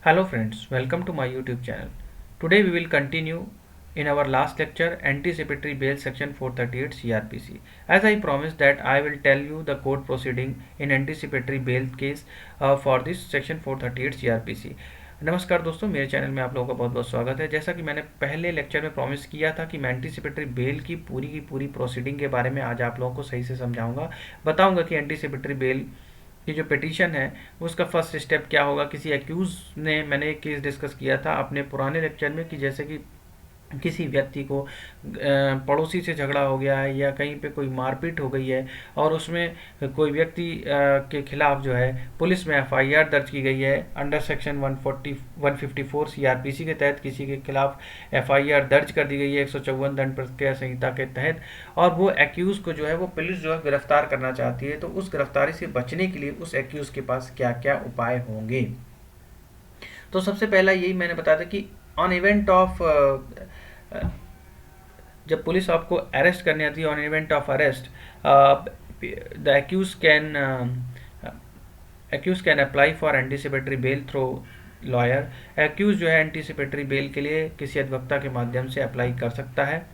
Hello friends, welcome to my YouTube channel. Today we will continue in our last lecture anticipatory bail section 438 CRPC. As I promised that I will tell you the court proceeding in anticipatory bail case for this section 438 CRPC. नमस्कार दोस्तों, मेरे channel में आप लोगों का बहुत बहुत स्वागत है। जैसा कि मैंने पहले लेक्चर में प्रॉमिस किया था कि मैं एंटीसिपेटरी बेल की पूरी प्रोसीडिंग के बारे में आज आप लोगों को सही से समझाऊंगा, बताऊंगा कि एंटीसिपेटरी बेल ये जो पिटीशन है उसका फर्स्ट स्टेप क्या होगा। किसी एक्यूज ने, मैंने एक केस डिस्कस किया था अपने पुराने लेक्चर में कि जैसे कि किसी व्यक्ति को पड़ोसी से झगड़ा हो गया है या कहीं पे कोई मारपीट हो गई है और उसमें कोई व्यक्ति के खिलाफ जो है पुलिस में एफआईआर दर्ज की गई है अंडर सेक्शन 154 सीआरपीसी के तहत किसी के खिलाफ एफआईआर दर्ज कर दी गई है 154 दंड प्रक्रिया संहिता के तहत, और वो एक्यूज को जो है वो पुलिस जो है गिरफ्तार करना चाहती है। तो उस गिरफ्तारी से बचने के लिए उस एक्यूज के पास क्या क्या उपाय होंगे। तो सबसे पहला यही मैंने बताया था कि ऑन इवेंट ऑफ जब पुलिस आपको अरेस्ट करने आती है, on event of arrest the accuse can apply for anticipatory bail through lawyer. Accuse जो है एंटीसिपेटरी बेल के लिए किसी अधिवक्ता के माध्यम से अप्लाई कर सकता है।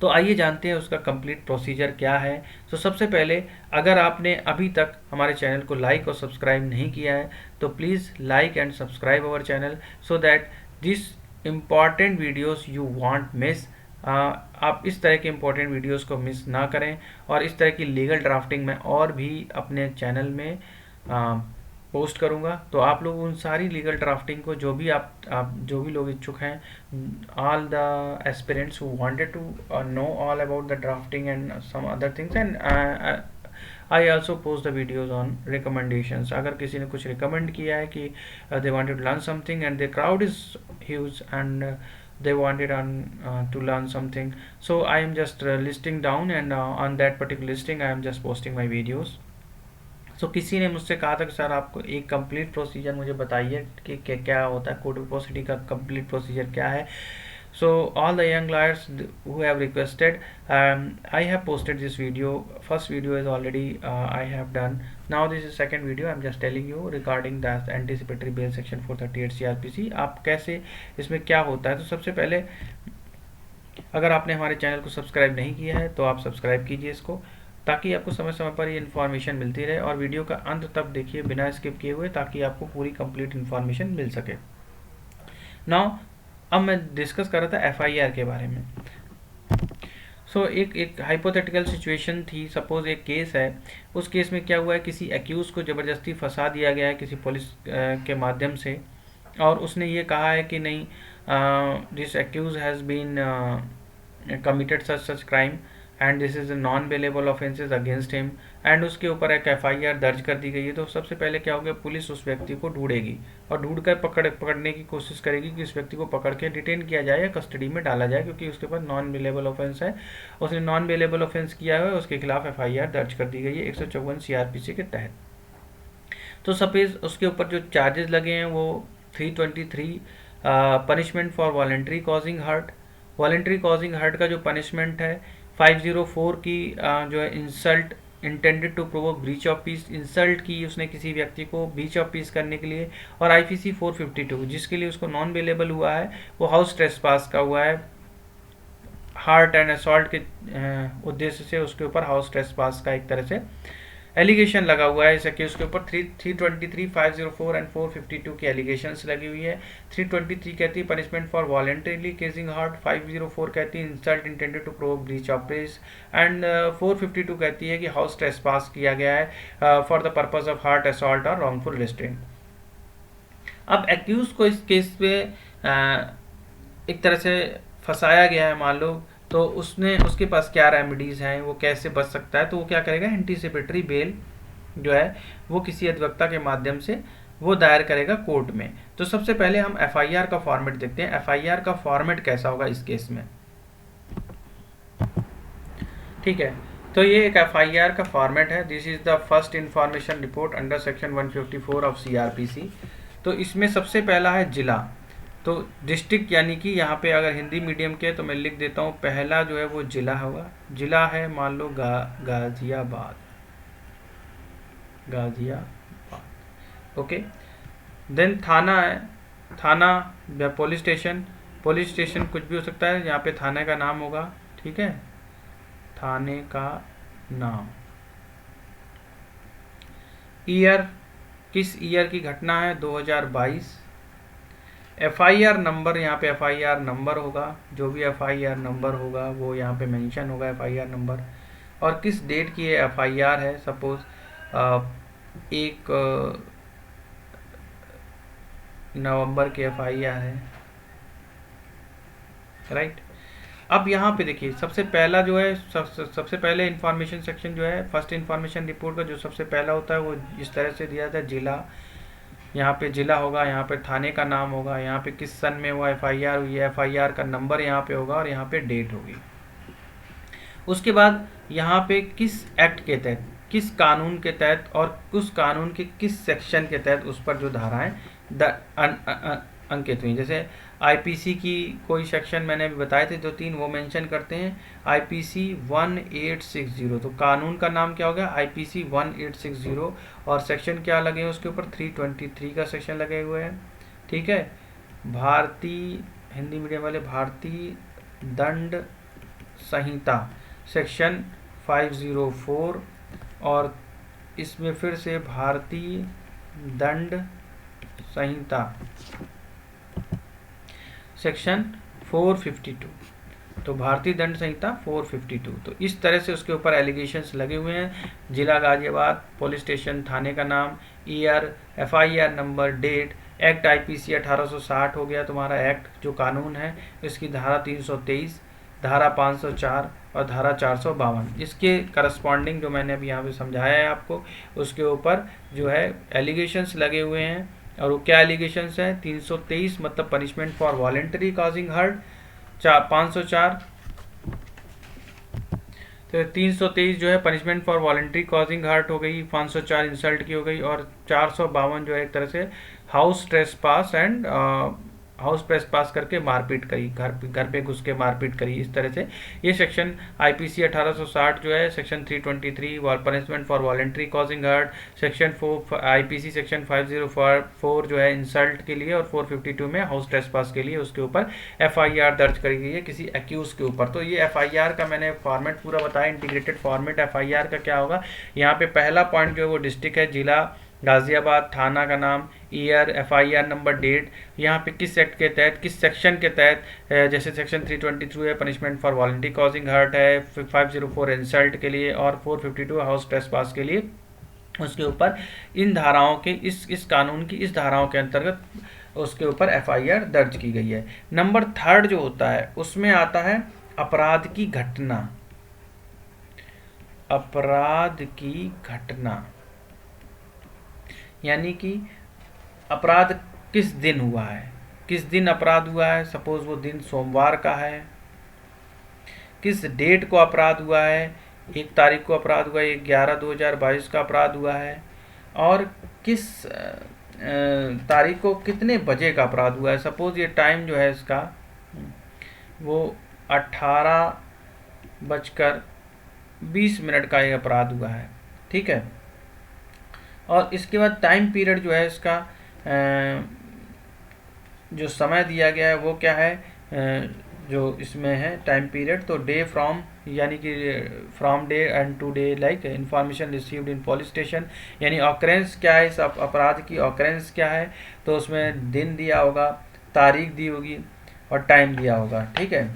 तो आइए जानते हैं उसका कंप्लीट प्रोसीजर क्या है। तो सबसे पहले अगर आपने अभी तक हमारे चैनल को लाइक और सब्सक्राइब नहीं किया है तो please like and subscribe our channel so that this important videos you want miss. आप इस तरह के इम्पोर्टेंट वीडियोस को मिस ना करें, और इस तरह की लीगल ड्राफ्टिंग में और भी अपने चैनल में पोस्ट करूंगा। तो आप लोग उन सारी लीगल ड्राफ्टिंग को जो भी लोग इच्छुक हैं, all the aspirants who wanted to know all about the drafting and some other things, and I also post the videos on recommendations. अगर किसी ने कुछ रिकमेंड किया है कि they wanted to learn something and the crowd is huge and they wanted to learn something, so I am just listing down, and on that particular listing I am just posting my videos. So किसी ने मुझसे कहा था कि sir आपको एक complete procedure मुझे बताइए कि क्या होता है, कोर्ट प्रोसीडिंग का कंप्लीट प्रोसीजर क्या है। So all the young lawyers who have requested, I have posted this video. First video is already I have done. Now this is second video. I'm just telling you regarding the anticipatory bail section 438 CRPC. आप कैसे, इसमें क्या होता है। तो सबसे पहले अगर आपने हमारे चैनल को सब्सक्राइब नहीं किया है तो आप सब्सक्राइब कीजिए इसको, ताकि आपको समय समय पर ये इन्फॉर्मेशन मिलती रहे, और वीडियो का अंत तक देखिए बिना स्किप किए हुए, ताकि आपको पूरी कंप्लीट इन्फॉर्मेशन मिल सके। नाउ अब मैं डिस्कस कर रहा था एफआईआर के बारे में। एक हाइपोथेटिकल सिचुएशन थी। सपोज एक केस है, उस केस में क्या हुआ है, किसी एक्यूज को ज़बरदस्ती फंसा दिया गया है किसी पुलिस के माध्यम से, और उसने ये कहा है कि नहीं, this accuse has been committed such crime and this is non bailable offences against him, and उसके ऊपर एक एफआईआर दर्ज कर दी गई है। तो सबसे पहले क्या होगा, पुलिस उस व्यक्ति को ढूंढेगी और ढूंढ कर पकड़ने की कोशिश करेगी कि उस व्यक्ति को पकड़ के डिटेन किया जाए या कस्टडी में डाला जाए, क्योंकि उसके पास नॉन बेलेबल ऑफेंस है, उसने नॉन बेलेबल ऑफेंस किया है, उसके खिलाफ एफआईआर दर्ज कर दी गई है 154 सीआरपीसी के तहत। तो सपोज उसके ऊपर जो चार्जेस लगे हैं वो 323 punishment for voluntary causing hurt. Voluntary causing hurt का जो पनिशमेंट है 504 की जो है insult intended to provoke breach of peace, insult की उसने किसी व्यक्ति को ब्रीच ऑफ पीस करने के लिए, और आईपीसी 452 जिसके लिए उसको नॉन बेलेबल हुआ है वो हाउस ट्रेसपास का हुआ है, हार्ट एंड असॉल्ट के उद्देश्य से उसके ऊपर हाउस ट्रेसपास का एक तरह से एलिगेशन लगा हुआ है। इस केस के ऊपर 323, 504 एंड 452 की एलिगेशंस लगी हुई है। 323 कहती है punishment for voluntarily causing hurt, 504 कहती है insult intended to provoke breach of peace, and 452 कहती है कि हाउस ट्रेसपास किया गया है for the purpose of hurt assault और रॉन्गफुल रिस्ट्रेंट। अब एक्यूज को इस केस पे एक तरह से फंसाया गया है मान लो, तो उसके पास क्या रेमेडीज़ हैं, वो कैसे बच सकता है। तो वो क्या करेगा, एंटीसिपेटरी बेल जो है वो किसी अधिवक्ता के माध्यम से वो दायर करेगा कोर्ट में। तो सबसे पहले हम एफआईआर का फॉर्मेट देखते हैं। एफआईआर का फॉर्मेट कैसा होगा इस केस में, ठीक है। तो ये एक एफआईआर का फॉर्मेट है। This is the first information report under section 154 of CrPC. तो इसमें सबसे पहला है जिला, तो डिस्ट्रिक्ट, यानी कि यहाँ पे अगर हिंदी मीडियम के तो मैं लिख देता हूँ, पहला जो है वो जिला होगा। जिला है मान लो गाजियाबाद, ओके। देन थाना है, थाना या पुलिस स्टेशन, पुलिस स्टेशन कुछ भी हो सकता है, यहाँ पे थाने का नाम होगा, ठीक है, थाने का नाम। ईयर, किस ईयर की घटना है, 2022। एफआईआर नंबर, यहाँ पे एफआईआर नंबर होगा, जो भी एफआईआर नंबर होगा वो यहाँ पे मेंशन होगा एफआईआर नंबर। और किस डेट की ये एफआईआर है, सपोज 1 नवंबर की एफआईआर है, राइट। अब यहाँ पे देखिए सबसे पहला जो है, सबसे पहले इंफॉर्मेशन सेक्शन जो है, फर्स्ट इंफॉर्मेशन रिपोर्ट का जो सबसे पहला होता है वो इस तरह से दिया था, जिला, यहाँ पे जिला होगा, यहाँ पे थाने का नाम होगा, यहाँ पे किस सन में वो एफआईआर हुई है, एफआईआर का नंबर यहाँ पे होगा और यहाँ पे डेट होगी। उसके बाद यहाँ पे किस एक्ट के तहत, किस कानून के तहत और उस कानून के किस सेक्शन के तहत उस पर जो धाराएं अंकित हुई। जैसे आईपीसी की कोई सेक्शन मैंने अभी बताए थे 2-3, वो मेंशन करते हैं आईपीसी 1860, तो कानून का नाम क्या हो गया, आईपीसी 1860, और सेक्शन क्या लगे हैं उसके ऊपर, 323 का सेक्शन लगे हुए हैं, ठीक है। भारतीय, हिंदी मीडियम वाले, भारतीय दंड संहिता सेक्शन 504, और इसमें फिर से भारतीय दंड संहिता सेक्शन 452, तो भारतीय दंड संहिता 452। तो इस तरह से उसके ऊपर एलिगेशंस लगे हुए हैं, जिला गाजियाबाद, पुलिस स्टेशन, थाने का नाम, year, FIR number, date, act IPC 1860 हो गया तुम्हारा एक्ट जो कानून है, इसकी धारा 323, धारा 504 और धारा 452, इसके करस्पॉन्डिंग जो मैंने अभी यहाँ पे समझाया है आपको, उसके ऊपर जो है एलिगेशंस लगे हुए हैं। और वो क्या एलिगेशंस हैं, 323 मतलब punishment for voluntary causing hurt, 504, तो 323 जो है punishment for voluntary causing hurt हो गई, 504 इंसल्ट की हो गई, और 452 जो है एक तरह से house trespass and house trespass करके मारपीट करी, घर पे घुस के मारपीट करी, इस तरह से ये सेक्शन आईपीसी 1860 जो है, section 323 punishment for voluntary causing hurt, section 4 IPC section 504 जो है इंसल्ट के लिए, और 452 में हाउस ट्रेसपास के लिए उसके ऊपर एफआईआर दर्ज करी गई है किसी एक्यूज के ऊपर। तो ये एफआईआर का मैंने फॉर्मेट पूरा बताया, इंटीग्रेटेड फॉर्मेट एफआईआर का क्या होगा। यहाँ पे पहला पॉइंट जो है वो डिस्ट्रिक्ट है, जिला गाजियाबाद, थाना का नाम, ईयर, एफआईआर नंबर, डेट, यहाँ पे किस एक्ट के तहत, किस सेक्शन के तहत, जैसे सेक्शन 323 है punishment for voluntary causing hurt है, 504 इंसल्ट के लिए, और 452 हाउस ट्रेसपास के लिए, उसके ऊपर इन धाराओं के इस कानून की इस धाराओं के अंतर्गत उसके ऊपर एफआईआर दर्ज की गई है। नंबर 3 जो होता है उसमें आता है अपराध की घटना, अपराध की घटना यानी कि अपराध किस दिन हुआ है, किस दिन अपराध हुआ है, सपोज वो दिन सोमवार का है, किस डेट को अपराध हुआ है, 1 तारीख को अपराध हुआ है, 11/2022 का अपराध हुआ है, और किस तारीख को कितने बजे का अपराध हुआ है। सपोज ये टाइम जो है इसका वो 18:20 का ये अपराध हुआ है, ठीक है। और इसके बाद टाइम पीरियड जो है इसका जो समय दिया गया है वो क्या है, जो इसमें है टाइम पीरियड, तो डे फ्रॉम, यानी कि from day and to day, like information received in police station, यानी ऑकरेंस क्या है, इस अपराध की ऑकरेंस क्या है, तो उसमें दिन दिया होगा, तारीख दी होगी और टाइम दिया होगा, ठीक है।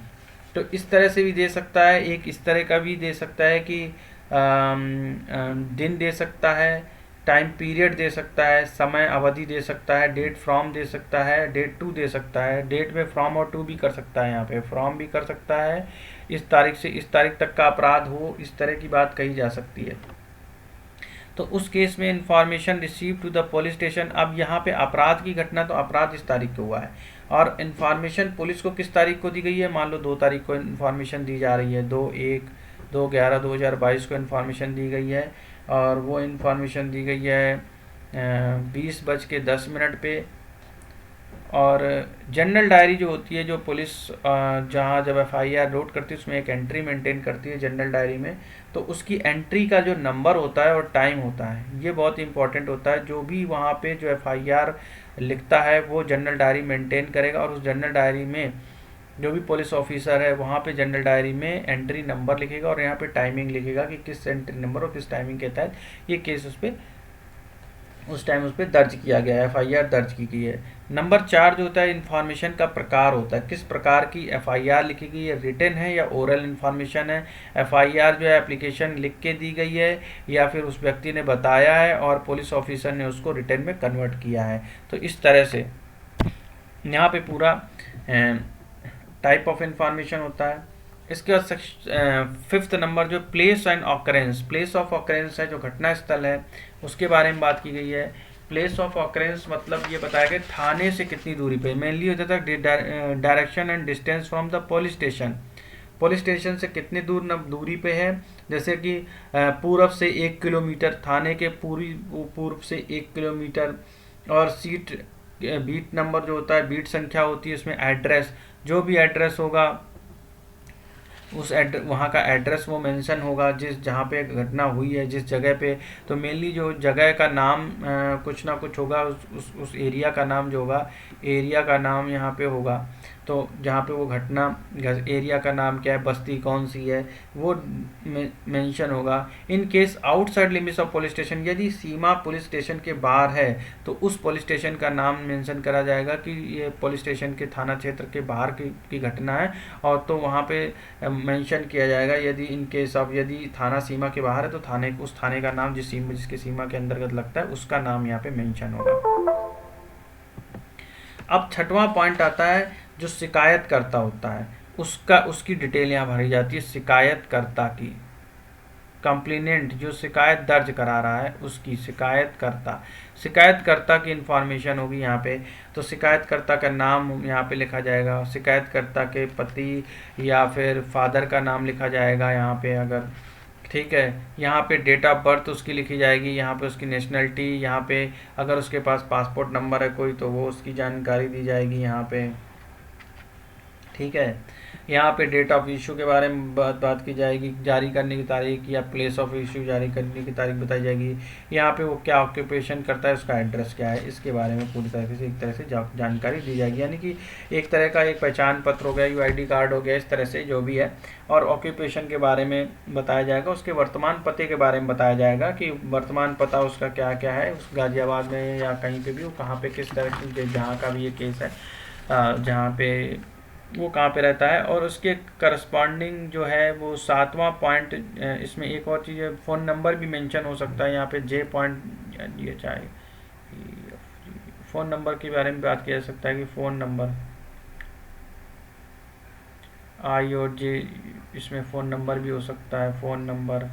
तो इस तरह से भी दे सकता है, एक इस तरह का भी दे सकता है कि दिन दे सकता है, टाइम पीरियड दे सकता है, समय अवधि दे सकता है, डेट फ्रॉम दे सकता है, डेट टू दे सकता है, डेट में फ्रॉम और टू भी कर सकता है, यहाँ पे फ्रॉम भी कर सकता है, इस तारीख से इस तारीख तक का अपराध हो, इस तरह की बात कही जा सकती है। तो उस केस में information receive to the police station, अब यहाँ पे अपराध की घटना, तो अपराध इस तारीख को हुआ है, और इन्फॉर्मेशन पुलिस को किस तारीख को दी गई है, मान लो 2 तारीख को इन्फॉर्मेशन दी जा रही है, 2/11/2022 को इन्फॉर्मेशन दी गई है, और वो इन्फॉर्मेशन दी गई है 20:10 पे, और जनरल डायरी जो होती है, जो पुलिस जहाँ जब एफआईआर नोट करती है उसमें एक एंट्री मेंटेन करती है जनरल डायरी में, तो उसकी एंट्री का जो नंबर होता है और टाइम होता है, ये बहुत इंपॉर्टेंट होता है। जो भी वहाँ पे जो एफआईआर लिखता है वो जनरल डायरी मेंटेन करेगा, और उस जनरल डायरी में जो भी पुलिस ऑफिसर है वहाँ पे जनरल डायरी में एंट्री नंबर लिखेगा और यहाँ पे टाइमिंग लिखेगा कि किस एंट्री नंबर और किस टाइमिंग के तहत ये केस उस टाइम उस पर दर्ज किया गया है, एफआईआर दर्ज की गई है। नंबर 4 जो होता है इन्फॉर्मेशन का प्रकार होता है, किस प्रकार की एफआईआर लिखी गई है, रिटन है या ओरल इन्फॉर्मेशन है, एफआईआर जो है एप्लीकेशन लिख के दी गई है या फिर उस व्यक्ति ने बताया है और पुलिस ऑफिसर ने उसको रिटन में कन्वर्ट किया है। तो इस तरह से यहाँ पे पूरा टाइप ऑफ इंफॉर्मेशन होता है। इसके बाद 5th नंबर जो place and occurrence, place of occurrence है जो घटना स्थल है उसके बारे में बात की गई है। प्लेस ऑफ ऑकरेंस मतलब ये बताया गया थाने से कितनी दूरी पे, मेनली होता था direction and distance from the police station, police station से कितनी दूरी पे है। जैसे कि पूर्व से 1 किलोमीटर, थाने के पूर्व से 1 किलोमीटर। और बीट नंबर जो होता है, बीट संख्या होती है उसमें एड्रेस, जो भी एड्रेस होगा उस वहाँ का एड्रेस वो मेंशन होगा जिस जहाँ पे घटना हुई है जिस जगह पे। तो मेनली जो जगह का नाम कुछ ना कुछ होगा, उस एरिया का नाम जो होगा, एरिया का नाम यहाँ पे होगा। तो जहाँ पे वो घटना, एरिया का नाम क्या है, बस्ती कौन सी है, वो मेंशन होगा। In case outside limits of police station, यदि सीमा पुलिस स्टेशन के बाहर है तो उस पुलिस स्टेशन का नाम मेंशन करा जाएगा कि ये पुलिस स्टेशन के थाना क्षेत्र के बाहर की घटना है, और तो वहाँ पे मेंशन किया जाएगा। यदि इन केस ऑफ यदि थाना सीमा के बाहर है तो उस थाने का नाम जिसके सीमा के अंतर्गत लगता है उसका नाम यहाँ पे मेंशन होगा। अब 6वां पॉइंट आता है जो शिकायतकर्ता होता है, उसकी डिटेल यहाँ भरी जाती है। शिकायतकर्ता की, कंप्लेनेंट जो शिकायत दर्ज करा रहा है उसकी, शिकायतकर्ता की इंफॉर्मेशन होगी यहाँ पे। तो शिकायतकर्ता का नाम यहाँ पे लिखा जाएगा, शिकायतकर्ता के पति या फिर फादर का नाम लिखा जाएगा यहाँ पे अगर, ठीक है। यहाँ पे डेट ऑफ बर्थ उसकी लिखी जाएगी, यहाँ पे उसकी नेशनलिटी, यहाँ पे अगर उसके पास पासपोर्ट नंबर है कोई तो वो उसकी जानकारी दी जाएगी यहाँ पे, ठीक है। यहाँ पे डेट ऑफ इशू के बारे में बात की जाएगी, जारी करने की तारीख या प्लेस ऑफ इशू जारी करने की तारीख बताई जाएगी। यहाँ पे वो क्या ऑक्यूपेशन करता है, उसका एड्रेस क्या है, इसके बारे में पूरी तरीके से एक तरह से जानकारी दी जाएगी। यानी कि एक तरह का एक पहचान पत्र हो गया, यूआईडी कार्ड हो गया, इस तरह से जो भी है। और ऑक्यूपेशन के बारे में बताया जाएगा, उसके वर्तमान पते के बारे में बताया जाएगा कि वर्तमान पता उसका क्या क्या है, उस गाजियाबाद में या कहीं पे भी वो कहाँ पे किस तरह की, जहाँ का भी ये केस है जहाँ पे वो कहाँ पे रहता है। और उसके करस्पॉन्डिंग जो है वो 7वां पॉइंट, इसमें एक और चीज़ है, फ़ोन नंबर भी मेंशन हो सकता है यहाँ पे, जे पॉइंट ये चाहे फ़ोन नंबर के बारे में बात किया जा सकता है कि फ़ोन नंबर आई और जे, इसमें फ़ोन नंबर भी हो सकता है, फ़ोन नंबर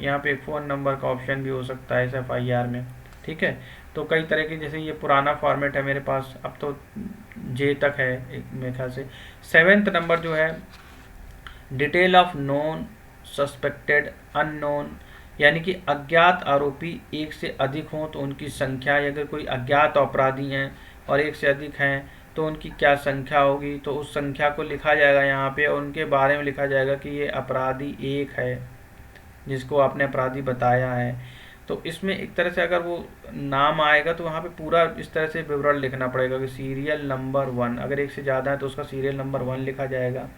यहाँ पे एक फ़ोन नंबर का ऑप्शन भी हो सकता है इस एफआईआर में, ठीक है। तो कई तरह के, जैसे ये पुराना फॉर्मेट है मेरे पास, अब तो जे तक है एक मेरे ख्याल से। 7th नंबर जो है detail of known suspected unknown, यानी कि अज्ञात आरोपी एक से अधिक हों तो उनकी संख्या, अगर कोई अज्ञात अपराधी हैं और एक से अधिक हैं तो उनकी क्या संख्या होगी, तो उस संख्या को लिखा जाएगा यहाँ पे, और उनके बारे में लिखा जाएगा कि ये अपराधी एक है जिसको आपने अपराधी बताया है। तो इसमें एक तरह से अगर वो नाम आएगा तो वहाँ पे पूरा इस तरह से विवरण लिखना पड़ेगा कि सीरियल नंबर 1, अगर एक से ज़्यादा है तो उसका सीरियल नंबर 1 लिखा जाएगा।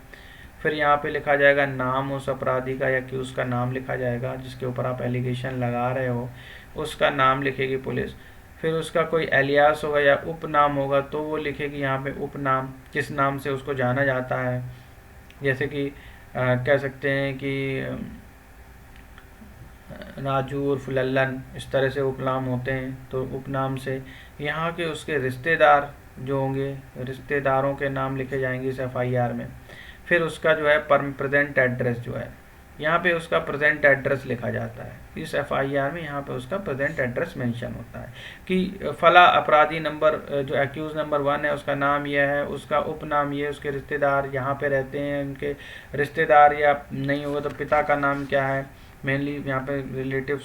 फिर यहाँ पे लिखा जाएगा नाम उस अपराधी का, या कि उसका नाम लिखा जाएगा जिसके ऊपर आप एलिगेशन लगा रहे हो, उसका नाम लिखेगी पुलिस। फिर उसका कोई एलियास होगा या उपनाम होगा तो वो लिखेगी यहाँ पे उपनाम, किस नाम से उसको जाना जाता है। जैसे कि कह सकते हैं कि राजू उर्फ लल्लन, इस तरह से उपनाम होते हैं, तो उपनाम से। यहाँ के उसके रिश्तेदार जो होंगे, रिश्तेदारों के नाम लिखे जाएंगे इस एफआईआर में। फिर उसका जो है प्रेजेंट एड्रेस जो है, यहाँ पे उसका प्रेजेंट एड्रेस लिखा जाता है इस एफआईआर में, यहाँ पे उसका प्रेजेंट एड्रेस मेंशन होता है कि फला अपराधी नंबर जो एक्यूज नंबर 1 है उसका नाम यह है, उसका उपनाम ये, उसके रिश्तेदार यहाँ पे रहते हैं, उनके रिश्तेदार या नहीं होगा तो पिता का नाम क्या है, मेनली यहाँ पे रिलेटिव्स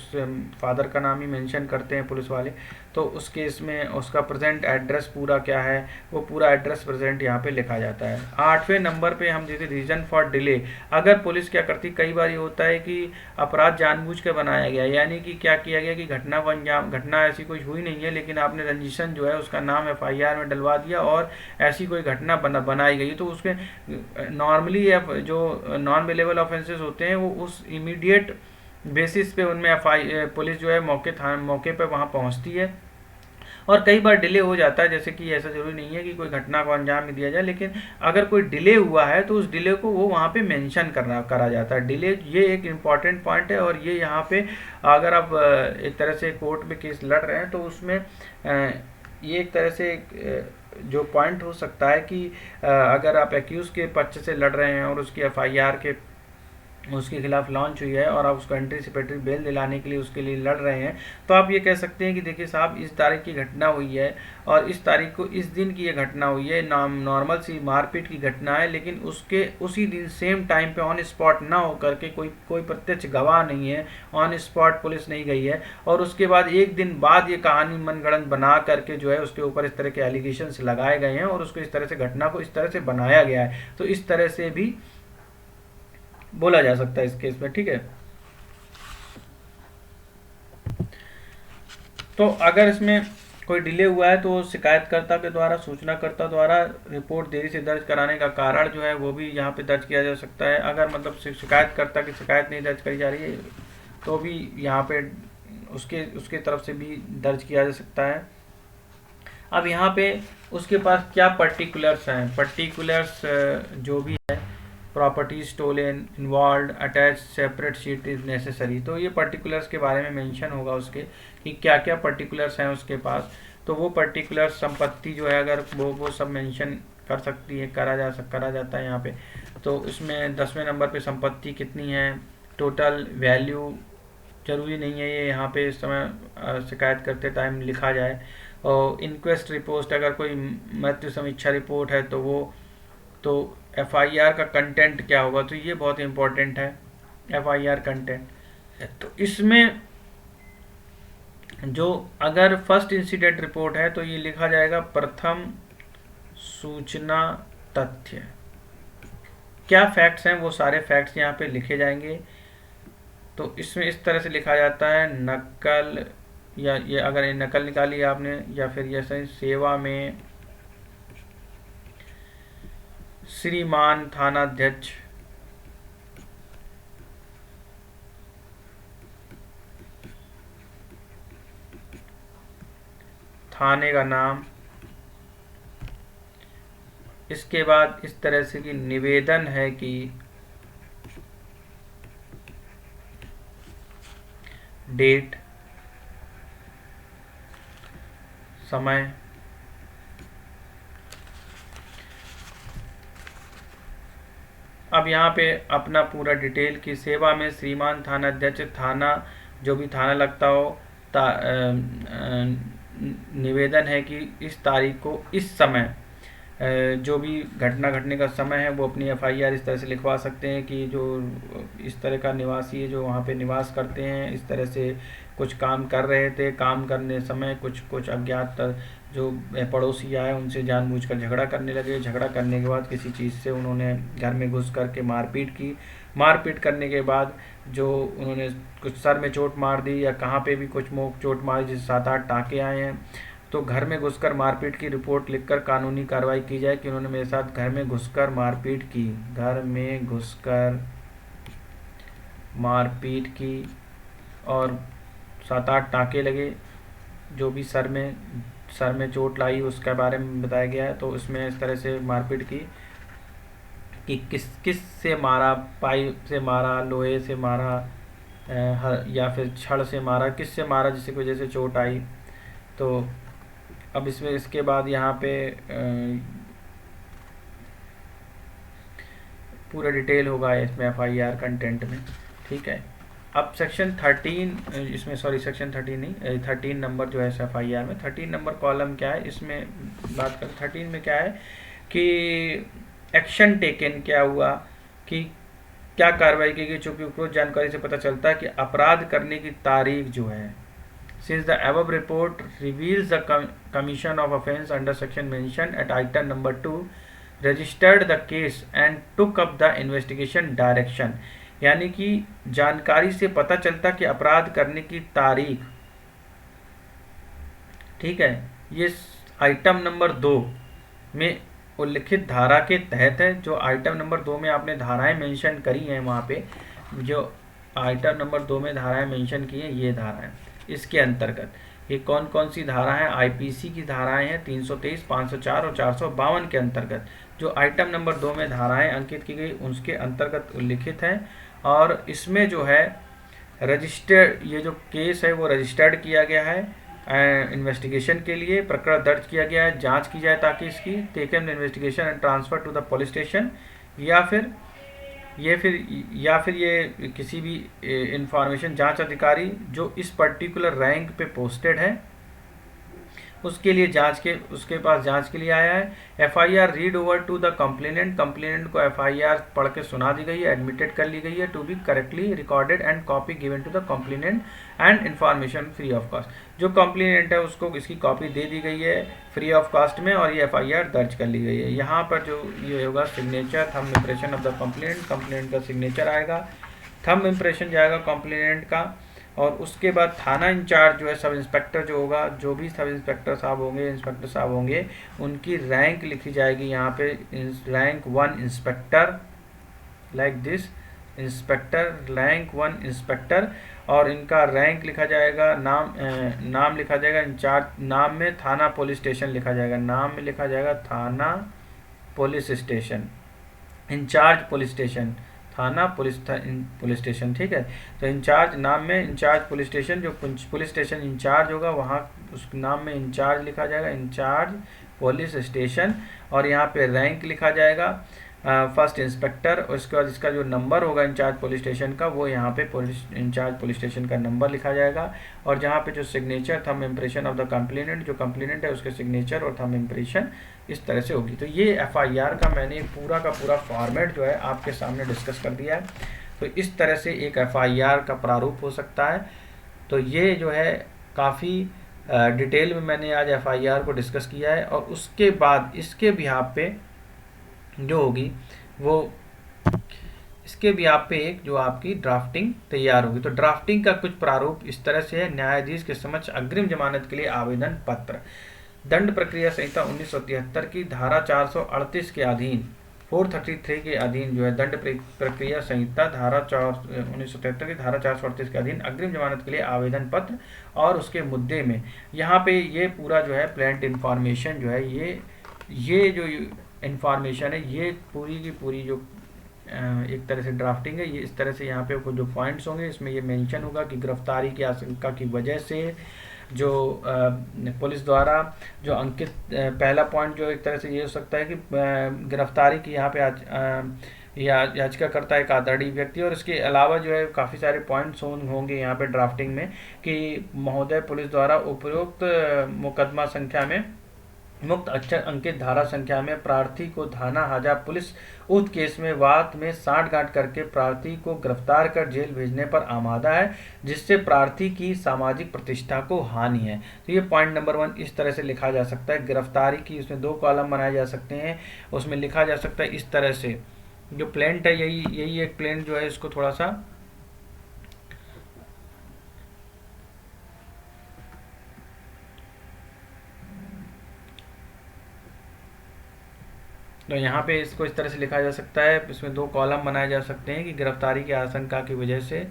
फादर का नाम ही मेंशन करते हैं पुलिस वाले। तो उस केस में उसका प्रेजेंट एड्रेस पूरा क्या है, वो पूरा एड्रेस प्रेजेंट यहाँ पे लिखा जाता है। 8वें नंबर पे हम जैसे रीज़न फॉर डिले, अगर पुलिस क्या करती, कई बार ये होता है कि अपराध जानबूझ के बनाया गया, यानी कि क्या किया गया कि घटना को अंजाम, घटना ऐसी कोई हुई नहीं है लेकिन आपने रंजिशन जो है उसका नाम FIR में डलवा दिया और ऐसी कोई घटना बनाई गई, तो उसके नॉर्मली जो नॉन अवेलेबल ऑफेंसेस होते हैं वो उस इमीडिएट बेसिस पे उनमें पुलिस जो है मौके पे वहाँ पहुँचती है। और कई बार डिले हो जाता है, जैसे कि ऐसा जरूरी नहीं है कि कोई घटना को अंजाम में दिया जाए, लेकिन अगर कोई डिले हुआ है तो उस डिले को वो वहाँ पे मेंशन करा जाता है। डिले ये एक इम्पॉर्टेंट पॉइंट है, और ये यहाँ पे अगर आप एक तरह से कोर्ट में केस लड़ रहे हैं तो उसमें ये एक तरह से जो पॉइंट हो सकता है कि अगर आप एक्यूज के पक्ष से लड़ रहे हैं और उसकी FIR के उसके खिलाफ लॉन्च हुई है और आप उसको एंटीसिपेटरी बेल दिलाने के लिए उसके लिए लड़ रहे हैं, तो आप ये कह सकते हैं कि देखिए साहब, इस तारीख की घटना हुई है और इस तारीख को इस दिन की ये घटना हुई है, नॉर्मल सी मारपीट की घटना है, लेकिन उसके उसी दिन सेम टाइम पे ऑन स्पॉट ना होकर के कोई प्रत्यक्ष गवाह नहीं है, ऑन स्पॉट पुलिस नहीं गई है, और उसके बाद एक दिन बाद ये कहानी मनगढ़ंत बना करके जो है उसके ऊपर इस तरह के एलिगेशंस लगाए गए हैं और उसको इस तरह से घटना को इस तरह से बनाया गया है, तो इस तरह से भी बोला जा सकता है इस केस में। ठीक है, तो अगर इसमें कोई डिले हुआ है तो शिकायतकर्ता के द्वारा, सूचनाकर्ता द्वारा रिपोर्ट देरी से दर्ज कराने का कारण जो है वो भी यहाँ पे दर्ज किया जा सकता है। अगर मतलब शिकायतकर्ता की शिकायत नहीं दर्ज करी जा रही है तो भी यहाँ पे उसके तरफ से भी दर्ज किया जा सकता है। अब यहाँ पे उसके पास क्या पर्टिकुलर्स हैं, पर्टिकुलर्स जो भी है, property stolen, involve, attach, separate sheet is necessary, तो ये पर्टिकुलर्स के बारे में मेंशन होगा उसके कि क्या क्या पर्टिकुलर्स हैं उसके पास, तो वो पर्टिकुलर संपत्ति जो है अगर वो सब मेंशन कर सकती है, करा जाता है यहाँ पे। तो इसमें 10वें नंबर पे संपत्ति कितनी है, टोटल वैल्यू, जरूरी नहीं है ये यहाँ पे इस समय शिकायत करते टाइम लिखा जाए, और इंक्वेस्ट रिपोर्ट, अगर कोई मृत्यु समीक्षा रिपोर्ट है तो वो, तो FIR का कंटेंट क्या होगा, तो ये बहुत इंपॉर्टेंट है FIR कंटेंट। तो इसमें जो अगर फर्स्ट इंसिडेंट रिपोर्ट है तो ये लिखा जाएगा प्रथम सूचना तथ्य, क्या फैक्ट्स हैं वो सारे फैक्ट्स यहाँ पे लिखे जाएंगे। तो इसमें इस तरह से लिखा जाता है नकल, या ये अगर ये नकल निकाली आपने, या फिर ये सही सेवा में श्रीमान थानाध्यक्ष, थाने का नाम, इसके बाद इस तरह से कि निवेदन है कि डेट, समय, अब यहाँ पे अपना पूरा डिटेल की सेवा में श्रीमान थानाध्यक्ष, थाना जो भी थाना लगता हो, निवेदन है कि इस तारीख को इस समय जो भी घटना घटने का समय है वो अपनी FIR इस तरह से लिखवा सकते हैं कि जो इस तरह का निवासी है जो वहाँ पे निवास करते हैं, इस तरह से कुछ काम कर रहे थे, काम करने समय कुछ अज्ञात जो पड़ोसी आए उनसे जानबूझकर झगड़ा करने लगे, झगड़ा करने के बाद किसी चीज़ से उन्होंने घर में घुस करके मारपीट की, मारपीट करने के बाद जो उन्होंने कुछ सर में चोट मार दी या कहाँ पे भी कुछ चोट मारी, जिससे 7-8 टाँके आए हैं, तो घर में घुसकर मारपीट की रिपोर्ट लिखकर कानूनी कार्रवाई की जाए कि उन्होंने मेरे साथ घर में घुसकर मारपीट की, घर में घुसकर मारपीट की और 7-8 टाँके लगे, जो भी सर में चोट लाई उसके बारे में बताया गया है। तो इसमें इस तरह से मारपीट की कि किस से मारा, पाइप से मारा, लोहे से मारा, या फिर छड़ से मारा, किस से मारा जिसकी वजह से चोट आई। तो अब इसमें इसके बाद यहाँ पे पूरा डिटेल होगा इसमें FIR कंटेंट में। ठीक है, अब सेक्शन 13, इसमें सॉरी सेक्शन 13 नहीं, 13 नंबर जो है FIR में 13 नंबर कॉलम क्या है, इसमें बात करें 13 में क्या है कि एक्शन टेकन क्या हुआ, कि क्या कार्रवाई की गई, चूँकि उपरोक्त जानकारी से पता चलता है कि अपराध करने की तारीख जो है, since the above report reveals the commission of offence under section mentioned at item number 2, registered the case and took up the investigation direction। यानी कि जानकारी से पता चलता कि अपराध करने की तारीख, ठीक है, ये आइटम नंबर 2 में उल्लिखित धारा के तहत है। जो आइटम नंबर 2 में आपने धाराएं मेंशन करी हैं, वहाँ पे जो आइटम नंबर 2 में धाराएं मेंशन की हैं, ये धाराएं इसके अंतर्गत, ये कौन कौन सी धाराएं, आईपीसी की धाराएं हैं 323, 504 और 452 के अंतर्गत जो आइटम नंबर 2 में धाराएं अंकित की गई उसके अंतर्गत उल्लिखित हैं। और इसमें जो है रजिस्टर्ड, ये जो केस है वो रजिस्टर्ड किया गया है इन्वेस्टिगेशन के लिए, प्रकरण दर्ज किया गया है, जांच की जाए ताकि इसकी taken investigation and transfer to the police station, या फिर ये किसी भी इंफॉर्मेशन जांच अधिकारी जो इस पर्टिकुलर रैंक पे पोस्टेड है उसके लिए उसके पास जांच के लिए आया है। FIR read over to the complainant, complainant को एफआईआर पढ़ के सुना दी गई है, एडमिटेड कर ली गई है to be correctly recorded and copy given to the complainant and information free of cost. जो कंप्लेनेंट है उसको इसकी कॉपी दे दी गई है फ्री ऑफ कॉस्ट में और ये एफआईआर दर्ज कर ली गई है। यहाँ पर जो ये होगा signature, thumb impression of the complainant, complainant का सिग्नेचर आएगा, थंब इम्प्रेशन जाएगा कंप्लेनेंट का, और उसके बाद थाना इंचार्ज जो है सब इंस्पेक्टर जो होगा, जो भी सब इंस्पेक्टर साहब होंगे, इंस्पेक्टर साहब होंगे, उनकी रैंक लिखी जाएगी यहाँ पे, rank 1 inspector, like this inspector, rank 1 inspector, और इनका रैंक लिखा जाएगा, नाम लिखा जाएगा इंचार्ज, नाम में थाना पुलिस स्टेशन लिखा जाएगा, नाम में लिखा जाएगा थाना police station, incharge police station, थाना पुलिस स्टेशन, ठीक है। तो इंचार्ज नाम में इंचार्ज पुलिस स्टेशन, जो पुलिस स्टेशन इंचार्ज होगा वहाँ उस नाम में इंचार्ज लिखा जाएगा, इंचार्ज पुलिस स्टेशन, और यहाँ पे रैंक लिखा जाएगा फर्स्ट इंस्पेक्टर, और उसके बाद इसका जो नंबर होगा इंचार्ज पुलिस स्टेशन का वो यहाँ पे इंचार्ज पुलिस स्टेशन का नंबर लिखा जाएगा, और जहाँ पे जो signature, thumb impression of the complainant, जो कंप्लेनेंट है उसके सिग्नेचर और थंब इम्प्रेशन इस तरह से होगी। तो ये एफआईआर का मैंने पूरा का पूरा फॉर्मेट जो है आपके सामने डिस्कस कर दिया है। तो इस तरह से एक एफआईआर का प्रारूप हो सकता है। तो ये जो है काफ़ी डिटेल में मैंने आज एफआईआर को डिस्कस किया है, और उसके बाद इसके बिहाफ पे जो होगी वो इसके भी आप पे एक जो आपकी ड्राफ्टिंग तैयार होगी। तो ड्राफ्टिंग का कुछ प्रारूप इस तरह से है। न्यायाधीश के समक्ष अग्रिम जमानत के लिए आवेदन पत्र, दंड प्रक्रिया संहिता 1973 की धारा 438 के अधीन, 433 के अधीन जो है दंड प्रक्रिया संहिता धारा 1973 की धारा 438 के अधीन अग्रिम जमानत के लिए आवेदन पत्र, और उसके मुद्दे में यहाँ पे ये पूरा जो है प्लेंट इन्फॉर्मेशन जो है, ये जो इन्फॉर्मेशन है ये पूरी की पूरी जो एक तरह से ड्राफ्टिंग है, ये इस तरह से यहाँ पे जो पॉइंट्स होंगे इसमें ये मेंशन होगा कि गिरफ्तारी की आशंका की वजह से जो पुलिस द्वारा जो अंकित पहला पॉइंट जो एक तरह से ये हो सकता है कि गिरफ्तारी की यहाँ पे याचिका करता है एक आदरणीय व्यक्ति, और इसके अलावा जो है काफ़ी सारे पॉइंट्स होंगे यहाँ पे ड्राफ्टिंग में कि महोदय पुलिस द्वारा उपरोक्त मुकदमा संख्या में मुक्त अक्षर अंकित धारा संख्या में प्रार्थी को थाना हाजा पुलिस उक्त केस में वाद में सांठगांठ करके प्रार्थी को गिरफ्तार कर जेल भेजने पर आमादा है, जिससे प्रार्थी की सामाजिक प्रतिष्ठा को हानि है। तो ये पॉइंट नंबर 1 इस तरह से लिखा जा सकता है। गिरफ्तारी की उसमें 2 कॉलम बनाए जा सकते हैं, उसमें लिखा जा सकता है इस तरह से। जो प्लेंट है यही एक प्लेंट जो है इसको थोड़ा सा तो यहाँ पे इसको इस तरह से लिखा जा सकता है, इसमें 2 कॉलम बनाए जा सकते हैं कि गिरफ्तारी की आशंका की वजह से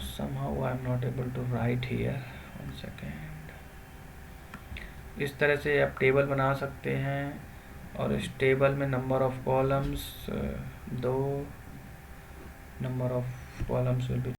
somehow I am not able to write here, 1 second। इस तरह से आप टेबल बना सकते हैं, और इस टेबल में number of columns 2 number of columns will be